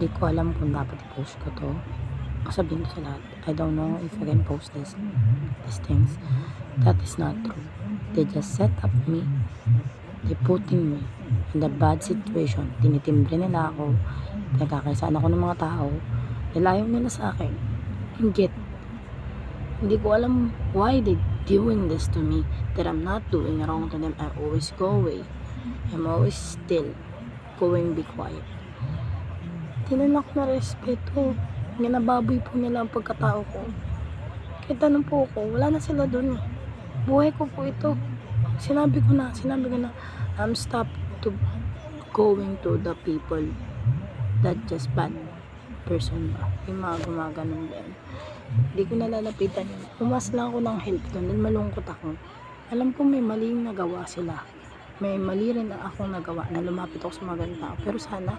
Di ko alam kung dapat i-post ko to. Sabihin ko sa lahat, I don't know if I can post these things. That is not true. They just set up me. They putting me in the bad situation. Tinitimbre nila ako. Nagkakaisaan ako ng mga tao. Nilayo nila sa akin. Inggit. Hindi ko alam why they doing this to me. That I'm not doing wrong to them. I always go away. I'm always still going be quiet. Tinan ako na respeto. Ginababoy po nila ang pagkatao ko. Kahit anong po ako, wala na sila dun eh. Buhay ko po ito. Sinabi ko na, I'm stop to going to the people that just bad person ba. Yung mga gumaganon din. Hindi ko nalalapitan yun. Umas lang ako ng help doon. Dahil malungkot ako. Alam ko may maling nagawa sila. May mali rin na akong nagawa na lumapit ako sa mga ganun tao. Pero sana,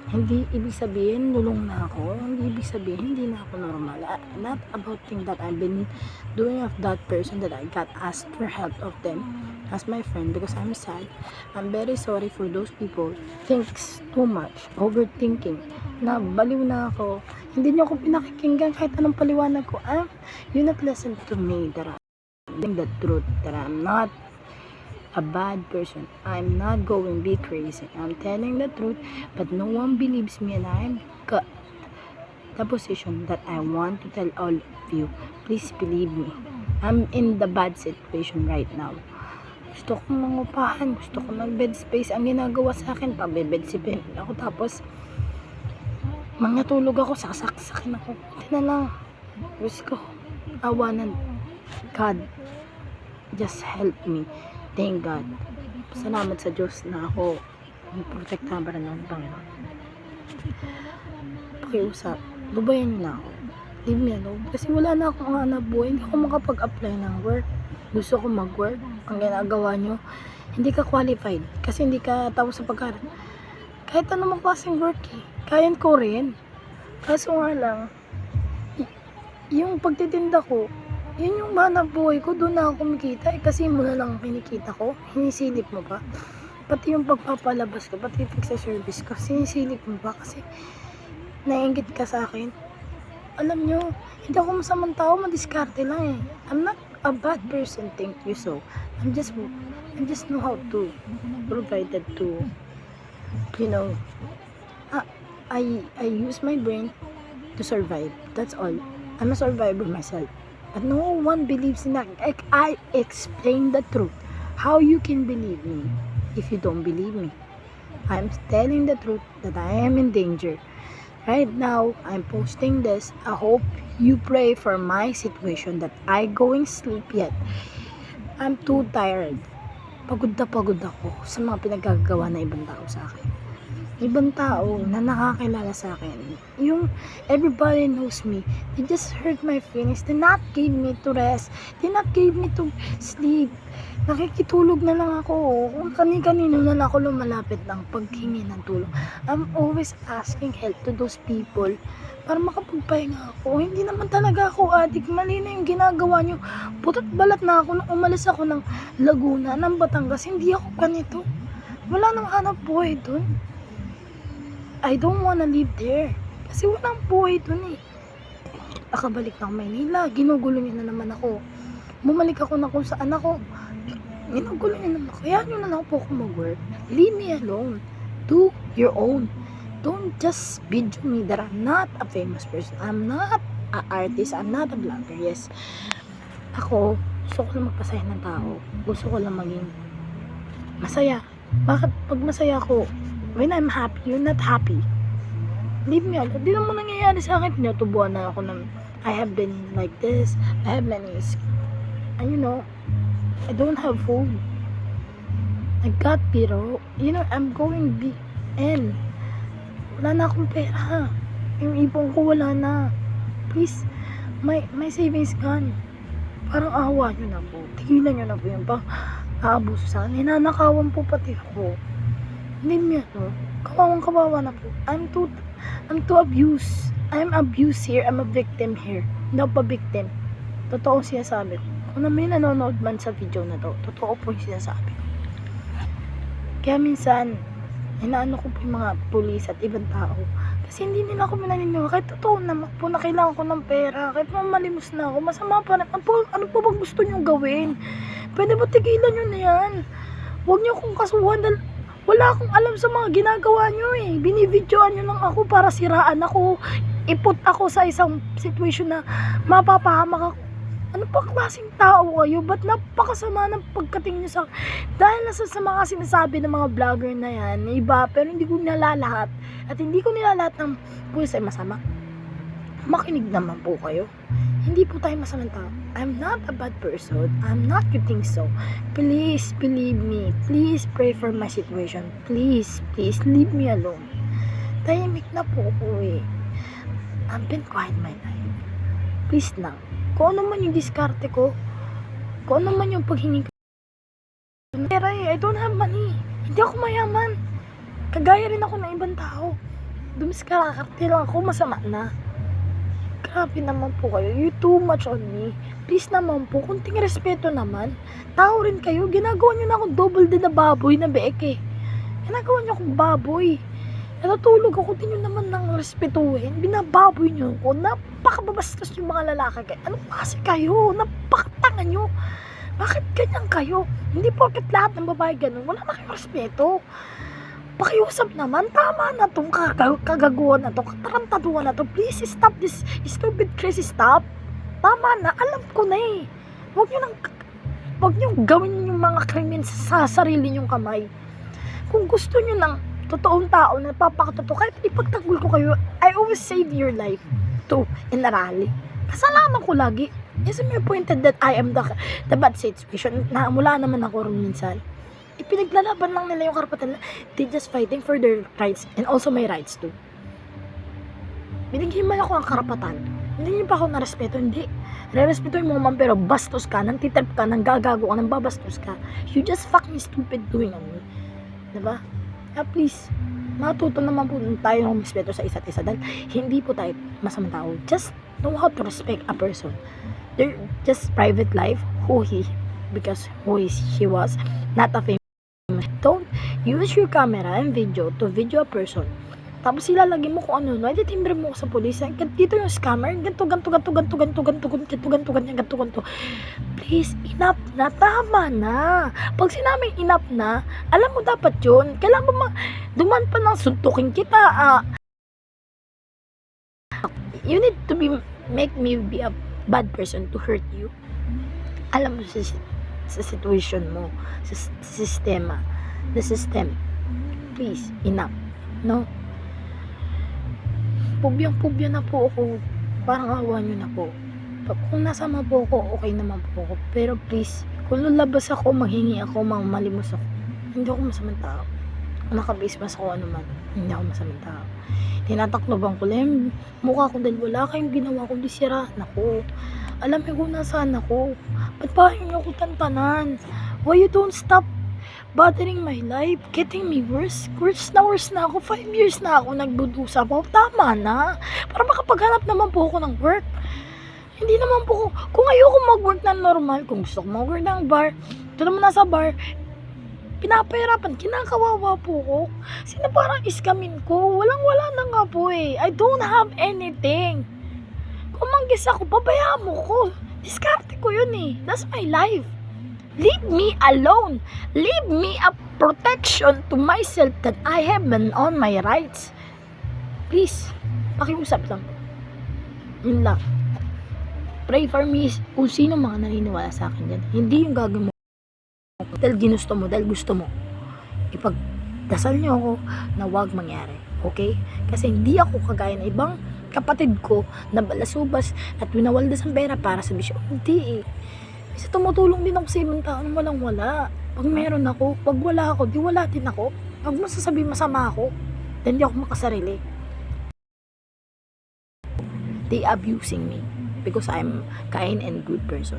hindi ibig sabihin lulong na ako. Hindi ibig sabihin hindi na ako normal. Not about thing that I've been doing of that person that I got asked for help of them as my friend because I'm sad. I'm very sorry for those people. Thinks too much. Overthinking. Na baliw na ako. Hindi niyo ako pinakikinggan kahit anong paliwanag ko. You not listen to me that I'm telling the truth. That I'm not a bad person. I'm not going to be crazy. I'm telling the truth, but no one believes me, and I'm got the position that I want to tell all of you. Please believe me. I'm in the bad situation right now. Gusto kong mangupahan, gusto kong mag-bed space. Ang ginagawa sa akin, pabebed space ako, tapos mangatulog ako, sasaksakin ako. Hindi na lang. Gusto ko, awanan. God, just help me. Thank God. Salamat sa Diyos na ako protektahan para ng Panginoon. Pakiusap, lubayan niyo na ako. Leave me alone. Kasi wala na akong hanap buhay. Hindi ako makapag-apply ng work. Gusto ko mag-work. Ang ginagawa niyo, hindi ka qualified. Kasi hindi ka tapos sa pag-aaral. Kahit ano mang klaseng work eh. Kayan ko rin. Kaso nga lang, yung pagtitinda ko, yun yung hanap buhay ko, doon na ako kumikita eh, kasi muna lang ang kinikita ko. Hinisilip mo ba? Pati yung pagpapalabas ko, pati yung sa service ko, sinisilip mo ba? Kasi naiinggit ka sa akin. Alam nyo, hindi ako masamang tao, madiskarte lang eh. I'm not a bad person, thank you so. I just know how to provide that to, you know, I use my brain to survive. That's all. I'm a survivor myself. But no one believes in that. I explain the truth. How you can believe me if you don't believe me? I'm telling the truth that I am in danger. Right now, I'm posting this. I hope you pray for my situation that I going sleep yet. I'm too tired. Pagod na pagod ako sa mga pinagagawa na ibang tao sa akin. Ibang tao na nakakilala sa akin. Yung everybody knows me. They just hurt my feelings. They not gave me to rest. They not gave me to sleep. Nakikitulog na lang ako. Kung kani-kanino na lang ako lumalapit ng paghingi ng tulong. I'm always asking help to those people para makapagpahinga ako. Hindi naman talaga ako adik. Mali na yung ginagawa nyo. Putot balat na ako nung umalis ako ng Laguna, ng Batangas. Hindi ako ganito. Wala nang hanap buhay dun. I don't wanna live there. Kasi walang buhay dun eh. Nakabalik na ako Maynila. Ginugulo niya na naman ako. Bumalik ako na kung saan ako. Ginugulo niya naman ako. Kaya nyo na lang po ako mag-work. Leave me alone. Do your own. Don't just video me that I'm not a famous person. I'm not an artist. I'm not a vlogger. Yes. Ako, gusto ko lang magpasaya ng tao. Gusto ko lang maging masaya. Bakit pag masaya ako, when I'm happy, you're not happy. Leave me alone. Di naman nangyayari sa akin. Tinutubuan na ako ng I have been like this. I have many and you know, I don't have food. I got pero, you know, I'm going big and wala na akong pera. Yung ipon ko wala na. Please, my savings gone. Parang awa nyo na po. Tigilan nyo na po yung pang aabuso sa akin. Hinanakawan po pati ako. Hindi mo yan, kawawang kawawa na po. I'm too abused. I'm abused here. I'm a victim here. Hindi ako pa victim. Totoo siya sabi ko. Kung na may nanonood man sa video na to, totoo po yung sinasabi ko. Kaya minsan, inaano ko po yung mga pulis at ibang tao. Kasi hindi nila ako mananiniwala. Kahit totoo naman po na kailangan ko ng pera. Kahit mamalimos na ako, masama pa rin. Ano po bang gusto niyong gawin? Pwede ba tigilan niyo na yan? Huwag niyo akong kasuhan dahil wala akong alam sa mga ginagawa niyo eh. Binibidyoan niyo lang ako para siraan ako. Iput ako sa isang situation na mapapahamak ako. Ano pa klaseng tao kayo? Ba't napakasama ng pagkatingin niyo sa... Dahil nasa sa mga sinasabi ng mga vlogger na yan, iba, pero hindi ko nilalahat. At hindi ko nilalahat ng pulis ay masama. Makinig naman po kayo. Hindi po tayo masamang tao. I'm not a bad person. I'm not you think so. Please believe me. Please pray for my situation. Please leave me alone. Tahimik na po ako eh. I've been quiet my life. Please lang. Kung ano man yung diskarte ko, kung ano man yung paghingi ko. Pera eh, I don't have money. Hindi ako mayaman. Kagaya rin ako ng ibang tao. Dumiskarte lang ako, masama na. Grabe naman po kayo. You too much on me. Please naman po, kunting respeto naman. Tao rin kayo. Ginagawa nyo na akong double din na baboy na beke. Ginagawa nyo akong baboy. Natutulog ako, din nyo naman ng respetuhin. Binababoy nyo ako. Napakababastos yung mga lalaki kayo. Ano kasi kayo? Napakatanga nyo. Bakit ganyan kayo? Hindi porket lahat ng babae ganun. Wala na kayong respeto. Pakiusap naman. Tama na itong kagaguhan na to. Katarantaduhan na to. Please stop this stupid crazy stuff. Tama na. Alam ko na eh. Huwag nyo gawin yung mga krimen sa sarili nyong kamay. Kung gusto nyo ng totoong tao na napapakatotoo, kahit ipagtanggol ko kayo, I always save your life to in a rally. Kasalanan ko lagi. Isn't it pointed that I am the bad situation na mula naman ako rin minsan. Ipinaglalaban lang nila yung karapatan. They just fighting for their rights and also my rights too. Binighimay ako ng karapatan. Hindi niyo pa ako narespeto. Hindi. Re-respetuhin mo man pero bastos ka, nang titrip ka, nang gagago ka, nang babastos ka. You just fucking stupid doing on me. Diba? Kaya please, matuto naman po tayo ng respeto sa isa't isa dahil hindi po tayo masamang tao. Just know how to respect a person. They're just private life, she was, not a famous. Don't use your camera and video to video a person. Tapos ilalagay mo kung ano, edi timbre mo sa pulis. Dito yung scammer, ganto. Please, enough na, tama na. Pag sinabing enough na, alam mo dapat yun. Kailangan ba duman pa ng suntukin kita. You need to make me be a bad person to hurt you. Alam mo sa situation mo, sa sistema, the system. Please, enough. No? Pubyang-pubya na po ako. Parang awa nyo na po. Kung nasama po ako, okay naman po ako. Pero please, kung lulabas ako, maghingi ako, malimos ako. Hindi ako masamang tao. Kung nakabismas ako ano man, hindi ako masamang tao. Tinatakloban ko lang mukha ko dahil wala kayong ginawa kundi siraan ako. Alam mo kung nasaan ako. Ba't pa nyo ako tantanan? Why you don't stop bothering my life, getting me worse na ako. 5 years na ako nagdudusa po. Tama na. Para makapaghanap naman po ako ng work. Hindi naman po kung ayoko mag-work na normal, kung gusto ko mag-work ng bar, ito naman nasa bar, pinapahirapan, kinakawawa po ko. Sino parang iskamin ko? Walang-wala na nga po eh. I don't have anything. Kung manggis ako, pabayaan mo ko. Diskarte ko yun eh. That's my life. Leave me alone. Leave me a protection to myself that I have on my rights. Please, pakiusap lang. Yun lang. Pray for me kung sino mga naniniwala sa akin yan. Hindi yung gagawin mo dahil ginusto mo, dahil gusto mo. Ipagdasal niyo ako na huwag mangyari. Okay? Kasi hindi ako kagaya na ibang kapatid ko na balasubas at winawaldas ang pera para sa bisyo. Hindi eh. Kasi tumutulong din ako sa ibang tao na walang-wala. Pag meron ako, pag wala ako, di wala din ako. Pag masasabi masama ako, then di ako makasarili. They abusing me because I'm kind and good person.